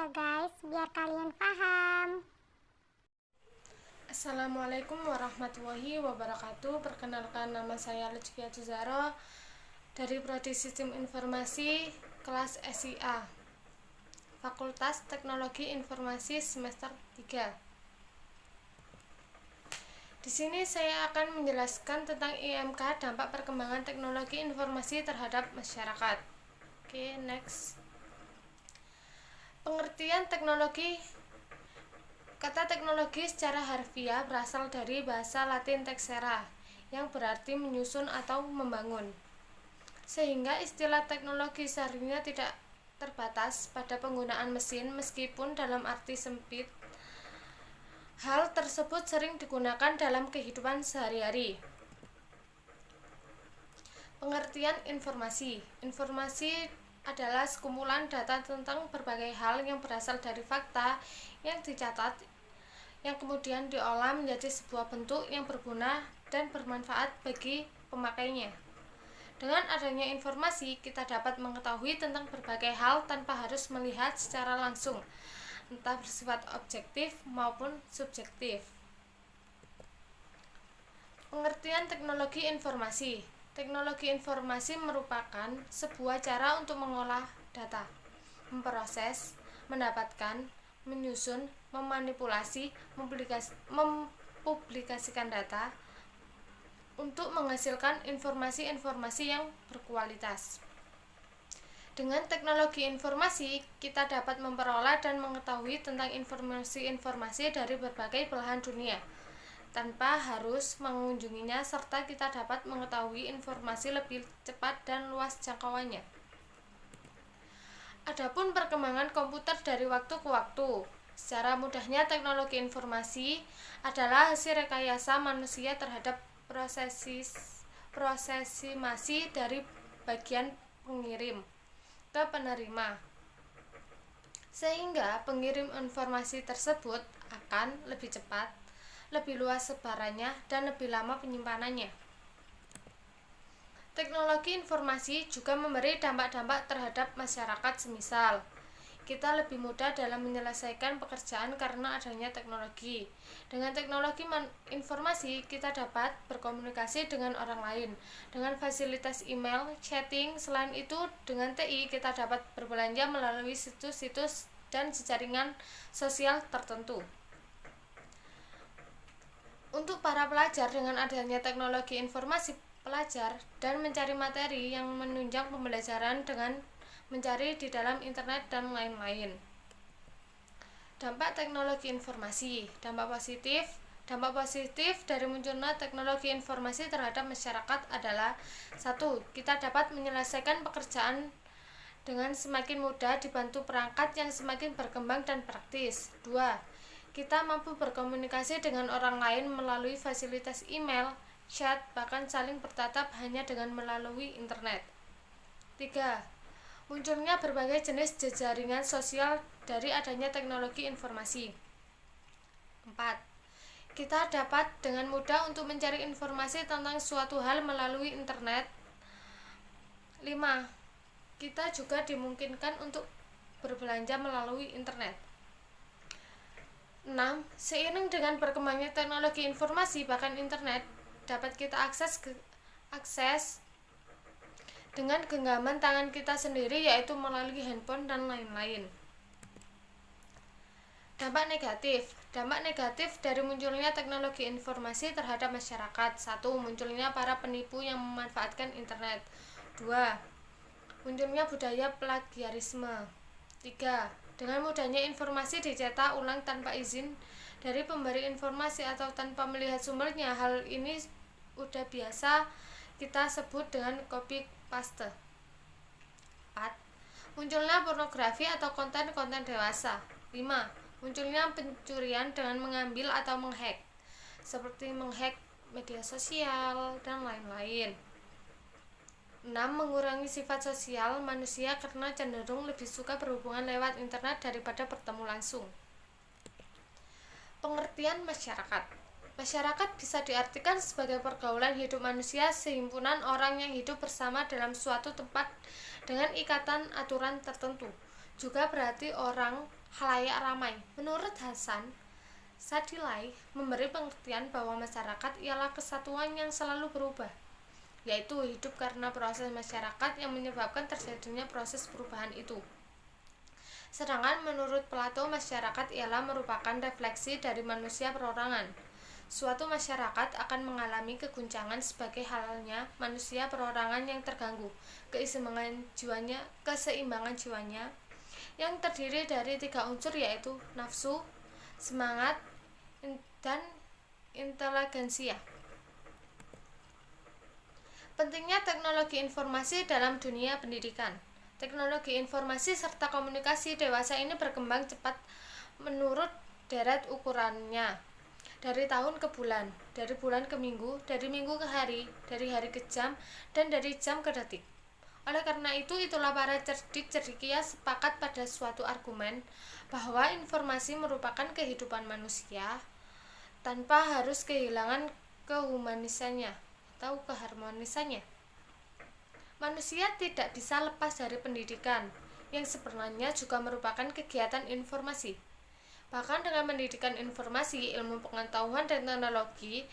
ya guys, biar kalian paham. Assalamualaikum warahmatullahi wabarakatuh. Perkenalkan, nama saya Lutfia Tuzaro dari Prodi Sistem Informasi kelas SIA, Fakultas Teknologi Informasi semester 3. Di sini saya akan menjelaskan tentang IMK, dampak perkembangan teknologi informasi terhadap masyarakat. Oke, next. Pengertian teknologi. Kata teknologi secara harfiah berasal dari bahasa Latin texere, yang berarti menyusun atau membangun. Sehingga istilah teknologi seharusnya tidak terbatas pada penggunaan mesin, meskipun dalam arti sempit. Hal tersebut sering digunakan dalam kehidupan sehari-hari. Pengertian informasi. Informasi adalah sekumpulan data tentang berbagai hal yang berasal dari fakta yang dicatat, yang kemudian diolah menjadi sebuah bentuk yang berguna dan bermanfaat bagi pemakainya. Dengan adanya informasi, kita dapat mengetahui tentang berbagai hal tanpa harus melihat secara langsung, entah bersifat objektif maupun subjektif. Pengertian teknologi informasi. Teknologi informasi merupakan sebuah cara untuk mengolah data, memproses, mendapatkan, menyusun, memanipulasi, mempublikasikan data untuk menghasilkan informasi-informasi yang berkualitas. Dengan teknologi informasi, kita dapat memperoleh dan mengetahui tentang informasi-informasi dari berbagai belahan dunia tanpa harus mengunjunginya, serta kita dapat mengetahui informasi lebih cepat dan luas jangkauannya. Adapun perkembangan komputer dari waktu ke waktu, secara mudahnya teknologi informasi adalah hasil rekayasa manusia terhadap prosesimasi dari bagian pengirim ke penerima, sehingga pengirim informasi tersebut akan lebih cepat, lebih luas sebarannya, dan lebih lama penyimpanannya. Teknologi informasi juga memberi dampak-dampak terhadap masyarakat, semisal kita lebih mudah dalam menyelesaikan pekerjaan karena adanya teknologi. Dengan teknologi informasi, kita dapat berkomunikasi dengan orang lain dengan fasilitas email, chatting. Selain itu, dengan TI kita dapat berbelanja melalui situs-situs dan jejaringan sosial tertentu. Untuk para pelajar, dengan adanya teknologi informasi, pelajar dan mencari materi yang menunjang pembelajaran dengan mencari di dalam internet dan lain-lain. Dampak teknologi informasi. Dampak positif dari munculnya teknologi informasi terhadap masyarakat adalah: 1. Kita dapat menyelesaikan pekerjaan dengan semakin mudah dibantu perangkat yang semakin berkembang dan praktis. 2. Kita mampu berkomunikasi dengan orang lain melalui fasilitas email, chat, bahkan saling bertatap hanya dengan melalui internet. 3. Munculnya berbagai jenis jejaringan sosial dari adanya teknologi informasi. 4. Kita dapat dengan mudah untuk mencari informasi tentang suatu hal melalui internet. 5. Kita juga dimungkinkan untuk berbelanja melalui internet. 6. Seiring dengan berkembangnya teknologi informasi, bahkan internet dapat kita akses dengan genggaman tangan kita sendiri, yaitu melalui handphone dan lain-lain. Dampak negatif. Dampak negatif dari munculnya teknologi informasi terhadap masyarakat. 1. Munculnya para penipu yang memanfaatkan internet. 2. Munculnya budaya plagiarisme. 3. Dengan mudahnya informasi dicetak ulang tanpa izin dari pemberi informasi atau tanpa melihat sumbernya. Hal ini udah biasa kita sebut dengan copy paste. 4. Munculnya pornografi atau konten-konten dewasa. 5. Munculnya pencurian dengan mengambil atau menghack, seperti menghack media sosial dan lain-lain. 6. Mengurangi sifat sosial manusia karena cenderung lebih suka berhubungan lewat internet daripada bertemu langsung. Pengertian masyarakat. Masyarakat bisa diartikan sebagai pergaulan hidup manusia, sehimpunan orang yang hidup bersama dalam suatu tempat dengan ikatan aturan tertentu. juga berarti orang khalayak ramai. Menurut Hasan Sadilai, memberi pengertian bahwa masyarakat ialah kesatuan yang selalu berubah, yaitu hidup karena proses masyarakat yang menyebabkan terjadinya proses perubahan itu. Sedangkan menurut Plato, masyarakat ialah merupakan refleksi dari manusia perorangan. Suatu masyarakat akan mengalami keguncangan sebagai halnya manusia perorangan yang terganggu keseimbangan jiwanya yang terdiri dari 3 unsur, yaitu nafsu, semangat, dan inteligensia. Pentingnya teknologi informasi dalam dunia pendidikan. Teknologi informasi serta komunikasi dewasa ini berkembang cepat menurut deret ukurannya, dari tahun ke bulan, dari bulan ke minggu, dari minggu ke hari, dari hari ke jam, dan dari jam ke detik. Oleh karena itu, itulah para cerdik-cerdikia sepakat pada suatu argumen bahwa informasi merupakan kehidupan manusia tanpa harus kehilangan kehumanisannya atau keharmonisannya. Manusia tidak bisa lepas dari pendidikan, yang sebenarnya juga merupakan kegiatan informasi. Bahkan dengan pendidikan informasi, ilmu pengetahuan dan teknologi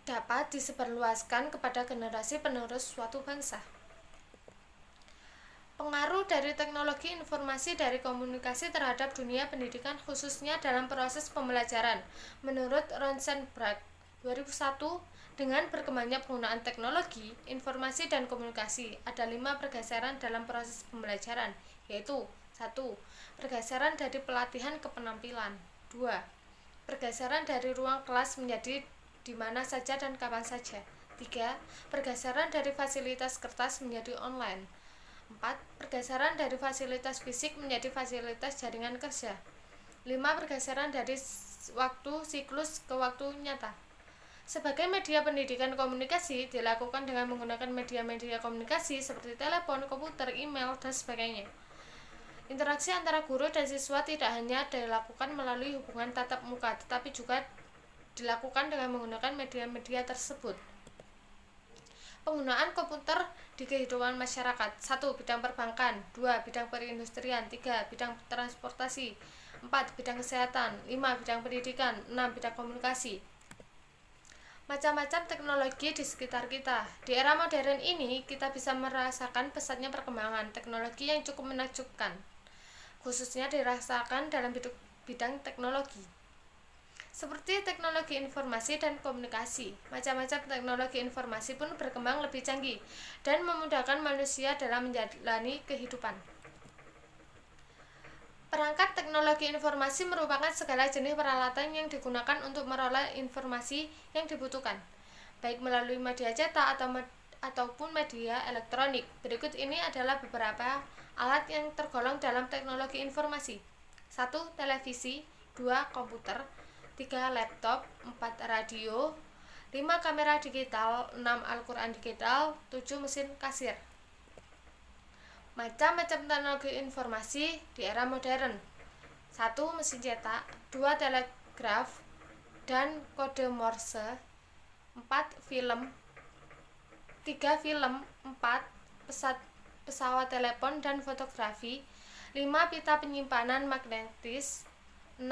dapat disebarluaskan kepada generasi penerus suatu bangsa. Pengaruh dari teknologi informasi dari komunikasi terhadap dunia pendidikan, khususnya dalam proses pembelajaran. Menurut Rosenberg 2001, dengan berkembangnya penggunaan teknologi, informasi dan komunikasi, ada 5 pergeseran dalam proses pembelajaran, yaitu 1. Pergeseran dari pelatihan ke penampilan. 2. Pergeseran dari ruang kelas menjadi di mana saja dan kapan saja. 3. Pergeseran dari fasilitas kertas menjadi online. 4. Pergeseran dari fasilitas fisik menjadi fasilitas jaringan kerja. 5. Pergeseran dari waktu siklus ke waktu nyata. Sebagai media pendidikan komunikasi dilakukan dengan menggunakan media-media komunikasi seperti telepon, komputer, email, dan sebagainya. Interaksi antara guru dan siswa tidak hanya dilakukan melalui hubungan tatap muka, tetapi juga dilakukan dengan menggunakan media-media tersebut. Penggunaan komputer di kehidupan masyarakat. 1. Bidang perbankan. 2. Bidang perindustrian. 3. Bidang transportasi. 4. Bidang kesehatan. 5. Bidang pendidikan. 6. Bidang komunikasi. Macam-macam teknologi di sekitar kita. Di era modern ini, kita bisa merasakan pesatnya perkembangan teknologi yang cukup menakjubkan, khususnya dirasakan dalam bidang teknologi. Seperti teknologi informasi dan komunikasi, macam-macam teknologi informasi pun berkembang lebih canggih dan memudahkan manusia dalam menjalani kehidupan. Perangkat teknologi informasi merupakan segala jenis peralatan yang digunakan untuk meroleh informasi yang dibutuhkan, baik melalui media cetak ataupun media elektronik. Berikut ini adalah beberapa alat yang tergolong dalam teknologi informasi. 1. Televisi. 2. Komputer. 3. Laptop. 4. Radio. 5. Kamera digital. 6. Al-Quran digital. 7. Mesin kasir. Macam-macam teknologi informasi di era modern. 1. Mesin cetak. 2. Telegraf dan kode Morse. 4. Film. 3. Film. 4. Pesawat telepon dan fotografi. 5. Pita penyimpanan magnetis. 6.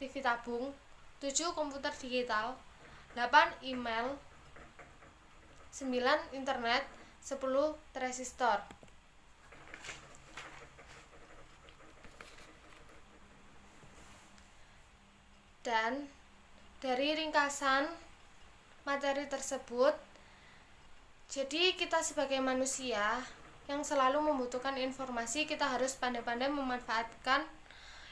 TV tabung. 7. Komputer digital. 8. Email. 9. Internet. 10. Transistor. Dan dari ringkasan materi tersebut, jadi kita sebagai manusia yang selalu membutuhkan informasi, kita harus pandai-pandai memanfaatkan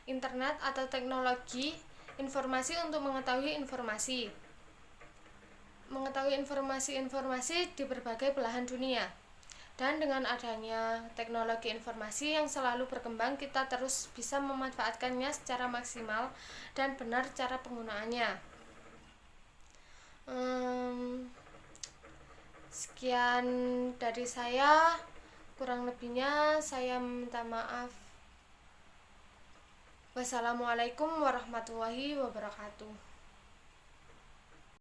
internet atau teknologi informasi untuk mengetahui informasi di berbagai belahan dunia. Dan dengan adanya teknologi informasi yang selalu berkembang, kita terus bisa memanfaatkannya secara maksimal dan benar cara penggunaannya. Sekian dari saya, kurang lebihnya saya minta maaf. Wassalamualaikum warahmatullahi wabarakatuh.